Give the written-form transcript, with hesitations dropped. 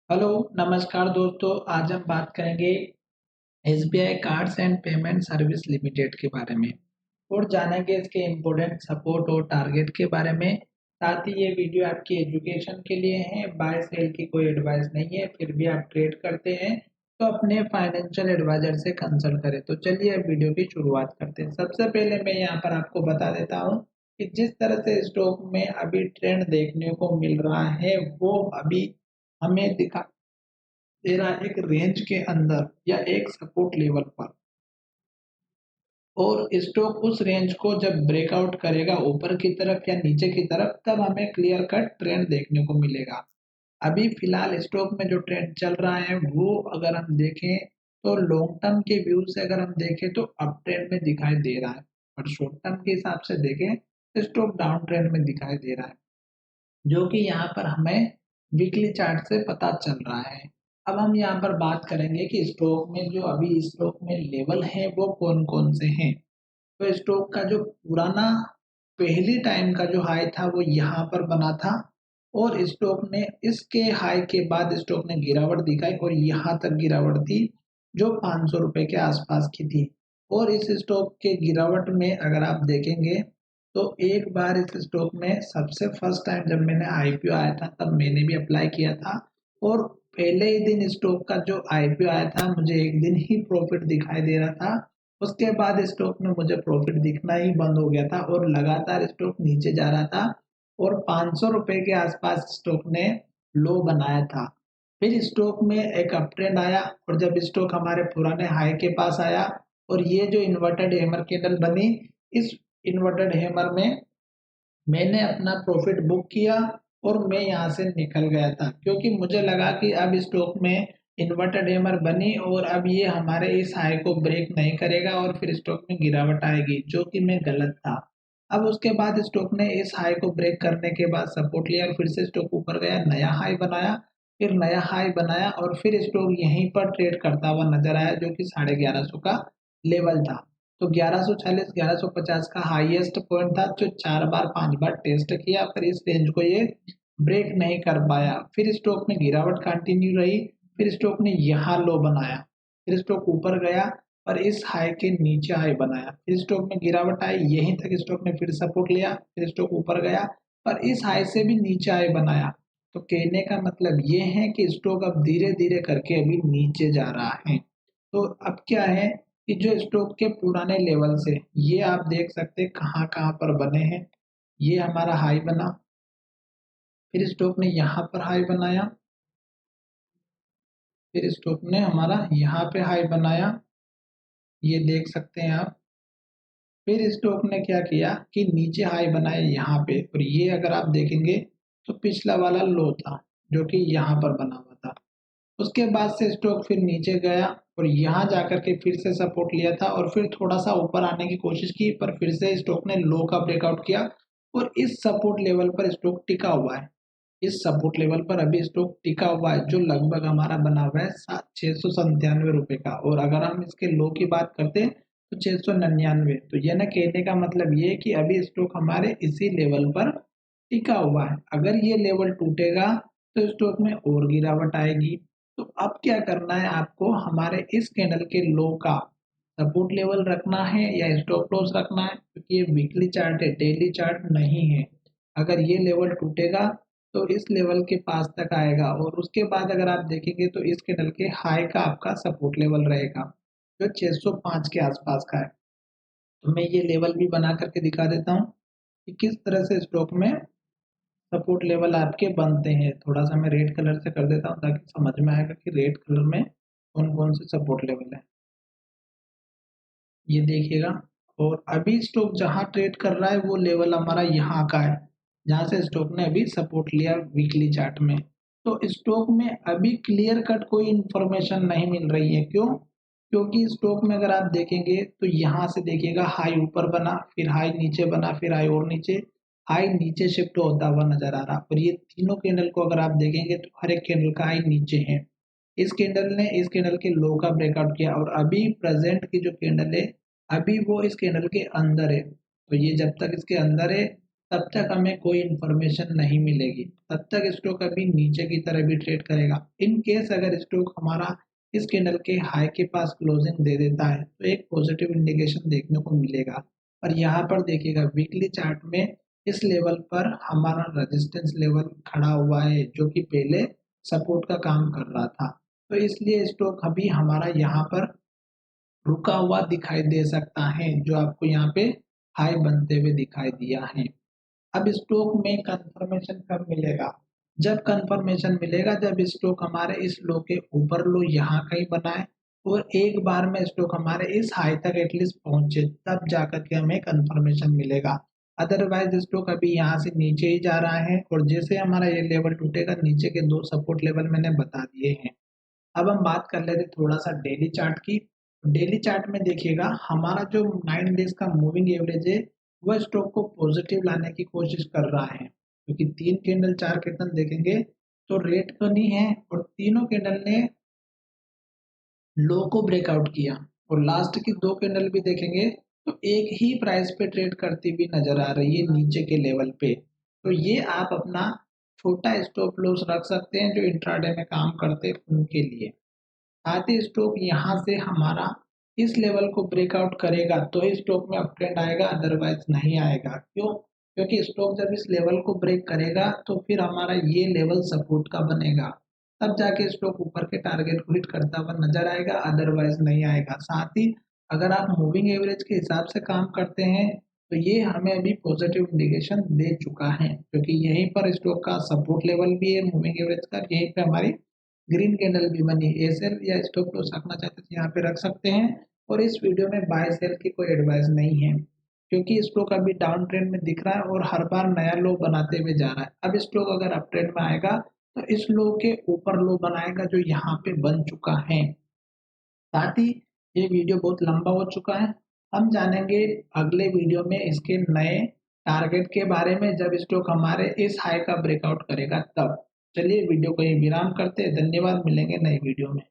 Hello, नमस्कार दोस्तों। आज हम बात करेंगे SBI cards and payment service limited के बारे में और जानेंगे इसके इम्पोर्टेंट सपोर्ट और टारगेट के बारे में। साथ ही ये वीडियो आपकी एजुकेशन के लिए है, बाय सेल की कोई एडवाइस नहीं है। फिर भी आप ट्रेड करते हैं तो अपने फाइनेंशियल एडवाइजर से कंसल्ट करें। तो चलिए अब वीडियो की शुरुआत करते हैं। सबसे पहले मैं यहाँ पर आपको बता देता हूँ कि जिस तरह से स्टॉक में अभी ट्रेंड देखने को मिल रहा है वो अभी हमें दिखा तेरा एक रेंज के अंदर या एक सपोर्ट लेवल पर, और स्टॉक उस रेंज को जब ब्रेकआउट करेगा ऊपर की तरफ या नीचे की तरफ, तब हमें क्लियर कट ट्रेंड देखने को मिलेगा। अभी फिलहाल स्टॉक में जो ट्रेंड चल रहा है वो अगर हम देखें तो लॉन्ग टर्म के व्यू से अगर हम देखें तो अप ट्रेंड में दिखाई दे रहा है, और शॉर्ट टर्म के हिसाब से देखें तो स्टॉक डाउन ट्रेंड में दिखाई दे रहा है, जो कि यहाँ पर हमें वीकली चार्ट से पता चल रहा है। अब हम यहाँ पर बात करेंगे कि स्टॉक में जो अभी स्टॉक में लेवल है वो कौन कौन से हैं। तो स्टॉक का जो पुराना पहली टाइम का जो हाई था वो यहाँ पर बना था, और स्टॉक ने इसके हाई के बाद स्टॉक ने गिरावट दिखाई और यहाँ तक गिरावट थी जो 500 रुपए के आसपास की थी। और इस स्टॉक के गिरावट में अगर आप देखेंगे तो एक बार इस स्टॉक में सबसे फर्स्ट टाइम जब मैंने आईपीओ आया था तब मैंने भी अप्लाई किया था, और पहले ही दिन स्टॉक का जो आईपीओ आया था मुझे एक दिन ही प्रॉफिट दिखाई दे रहा था। उसके बाद स्टॉक में मुझे प्रॉफिट दिखना ही बंद हो गया था और लगातार स्टॉक नीचे जा रहा था, और 500 रुपए के आसपास स्टॉक ने लो बनाया था। फिर स्टॉक में एक अप ट्रेंड आया, और जब स्टॉक हमारे पुराने हाई के पास आया और ये जो इन्वर्टेड हैमर कैंडल बनी, इस इन्वर्टेड हैमर में मैंने अपना प्रॉफिट बुक किया और मैं यहाँ से निकल गया था, क्योंकि मुझे लगा कि अब स्टॉक में इन्वर्टेड हैमर बनी और अब ये हमारे इस हाई को ब्रेक नहीं करेगा और फिर स्टॉक में गिरावट आएगी, जो कि मैं गलत था। अब उसके बाद स्टॉक ने इस हाई को ब्रेक करने के बाद सपोर्ट लिया और फिर से स्टॉक ऊपर गया, नया हाई बनाया, फिर नया हाई बनाया, और फिर स्टॉक यहीं पर ट्रेड करता हुआ नजर आया, जो कि 1150 का लेवल था। तो 1140 1150 का हाईएस्ट पॉइंट था जो 4 बार 5 बार टेस्ट किया, पर इस रेंज को ये ब्रेक नहीं कर पाया। फिर स्टॉक में गिरावट कंटिन्यू रही, फिर स्टॉक ने यहाँ लो बनाया, फिर स्टॉक ऊपर गया और इस हाई के नीचे हाई बनाया, फिर स्टॉक में गिरावट आई, यहीं तक स्टॉक ने फिर सपोर्ट लिया, फिर स्टॉक ऊपर गया और इस हाई से भी नीचे हाई बनाया। तो कहने का मतलब ये है कि स्टॉक अब धीरे धीरे करके अभी नीचे जा रहा है। तो अब क्या है कि जो स्टॉक के पुराने लेवल से ये आप देख सकते हैं कहाँ कहाँ पर बने हैं। ये हमारा हाई बना, फिर स्टॉक ने यहाँ पर हाई बनाया, फिर स्टॉक ने हमारा यहाँ पे हाई बनाया, ये देख सकते हैं आप। फिर स्टॉक ने क्या किया कि नीचे हाई बनाए यहाँ पे, और ये अगर आप देखेंगे तो पिछला वाला लो था जो कि यहाँ पर बना हुआ था। उसके बाद से स्टॉक फिर नीचे गया और यहाँ जाकर के फिर से सपोर्ट लिया था और फिर थोड़ा सा ऊपर आने की कोशिश की, पर फिर से स्टॉक ने लो का ब्रेकआउट किया और इस सपोर्ट लेवल पर स्टॉक टिका हुआ है। इस सपोर्ट लेवल पर अभी स्टॉक टिका हुआ है जो लगभग हमारा बना हुआ है 697 रुपए का, और अगर हम इसके लो की बात करते हैं तो 699। तो यह ना कहने का मतलब ये है कि अभी स्टॉक हमारे इसी लेवल पर टिका हुआ है। अगर ये लेवल टूटेगा तो स्टॉक में और गिरावट आएगी। तो अब क्या करना है आपको, हमारे इस कैंडल के लो का सपोर्ट लेवल रखना है या स्टॉप लॉस रखना है, क्योंकि ये वीकली चार्ट है, डेली चार्ट नहीं है। अगर ये लेवल टूटेगा तो इस लेवल के पास तक आएगा, और उसके बाद अगर आप देखेंगे तो इस कैंडल के हाई का आपका सपोर्ट लेवल रहेगा जो 605 के आसपास का है। तो मैं ये लेवल भी बना करके दिखा देता हूँ कि किस तरह से स्टॉक में सपोर्ट लेवल आपके बनते हैं। थोड़ा सा मैं रेड कलर से कर देता हूँ ताकि समझ में आएगा कि रेड कलर में कौन कौन से सपोर्ट लेवल है। ये देखिएगा, और अभी स्टॉक जहां ट्रेड कर रहा है वो लेवल हमारा यहाँ का है, जहां से स्टॉक ने अभी सपोर्ट लिया वीकली चार्ट में। तो स्टॉक में अभी क्लियर कट कोई इंफॉर्मेशन नहीं मिल रही है। क्यों? क्योंकि स्टॉक में अगर आप देखेंगे तो यहाँ से देखिएगा हाई ऊपर बना, फिर हाई नीचे बना, फिर हाई और नीचे, हाई नीचे शिफ्ट होता हुआ नजर आ रहा। और ये तीनों कैंडल को अगर आप देखेंगे तो हर एक कैंडल का हाई नीचे है। इस कैंडल ने इस कैंडल के लो का ब्रेकआउट किया, और अभी प्रेजेंट की जो कैंडल है अभी वो इस कैंडल के अंदर है। तो ये जब तक इसके अंदर है तब तक हमें कोई इन्फॉर्मेशन नहीं मिलेगी, तब तक स्टॉक अभी नीचे की तरह भी ट्रेड करेगा। इन केस अगर स्टॉक हमारा इस कैंडल के हाई के पास क्लोजिंग दे देता है तो एक पॉजिटिव इंडिकेशन देखने को मिलेगा। और यहाँ पर देखिएगा वीकली चार्ट में इस लेवल पर हमारा रेजिस्टेंस लेवल खड़ा हुआ है जो कि पहले सपोर्ट का काम कर रहा था। तो इसलिए स्टॉक अभी हमारा यहाँ पर रुका हुआ दिखाई दे सकता है, जो आपको यहाँ पे हाई बनते हुए दिखाई दिया है। अब स्टॉक में कंफर्मेशन कब मिलेगा? जब कंफर्मेशन मिलेगा जब स्टॉक हमारे इस लो के ऊपर लो यहाँ कहीं बनाए और एक बार में स्टॉक हमारे इस हाई तक एटलीस्ट पहुंचे, तब जाकर के हमें कंफर्मेशन मिलेगा। अदरवाइज स्टॉक अभी यहाँ से नीचे ही जा रहा है और जैसे हमारा ये लेवल टूटेगा, नीचे के दो सपोर्ट लेवल मैंने बता दिए हैं। अब हम बात कर लेते थोड़ा सा डेली चार्ट की। डेली चार्ट में देखिएगा हमारा जो 9 डेज का मूविंग एवरेज है वह स्टॉक को पॉजिटिव लाने की कोशिश कर रहा है, क्योंकि 3 कैंडल 4 कैंडल देखेंगे तो रेट तो नहीं है और तीनों कैंडल ने लो को ब्रेकआउट किया और लास्ट की 2 कैंडल भी देखेंगे तो एक ही प्राइस पे ट्रेड करती हुई नजर आ रही है नीचे के लेवल पे। तो ये आप अपना छोटा स्टॉप लॉस रख सकते हैं जो इंट्राडे में काम करते हैं उनके लिए। साथ ही स्टॉक यहाँ से हमारा इस लेवल को ब्रेकआउट करेगा तो ही स्टॉक में अप ट्रेंड आएगा, अदरवाइज नहीं आएगा। क्यों? क्योंकि स्टॉक जब इस लेवल को ब्रेक करेगा तो फिर हमारा ये लेवल सपोर्ट का बनेगा, तब जाके स्टॉक ऊपर के टारगेट को हिट करता हुआ नजर आएगा, अदरवाइज नहीं आएगा। साथ ही अगर आप मूविंग एवरेज के हिसाब से काम करते हैं तो ये हमें अभी पॉजिटिव इंडिकेशन दे चुका है, क्योंकि यहीं पर स्टॉक का सपोर्ट लेवल भी है मूविंग एवरेज का, यहीं पे हमारी ग्रीन कैंडल भी बनी। एसेल या स्टॉप लॉस रखना चाहते तो यहाँ पे रख सकते हैं। और इस वीडियो में बाय सेल की कोई एडवाइस नहीं है, क्योंकि स्टॉक अभी डाउन ट्रेंड में दिख रहा है और हर बार नया लो बनाते हुए जा रहा है। अब स्टॉक अगर अप ट्रेंड में आएगा तो इस लो के ऊपर लो बनाएगा जो यहाँ पे बन चुका है। साथ ही ये वीडियो बहुत लंबा हो चुका है, हम जानेंगे अगले वीडियो में इसके नए टारगेट के बारे में जब स्टॉक हमारे इस हाई का ब्रेकआउट करेगा तब। चलिए वीडियो को यहीं विराम करते हैं, धन्यवाद, मिलेंगे नए वीडियो में।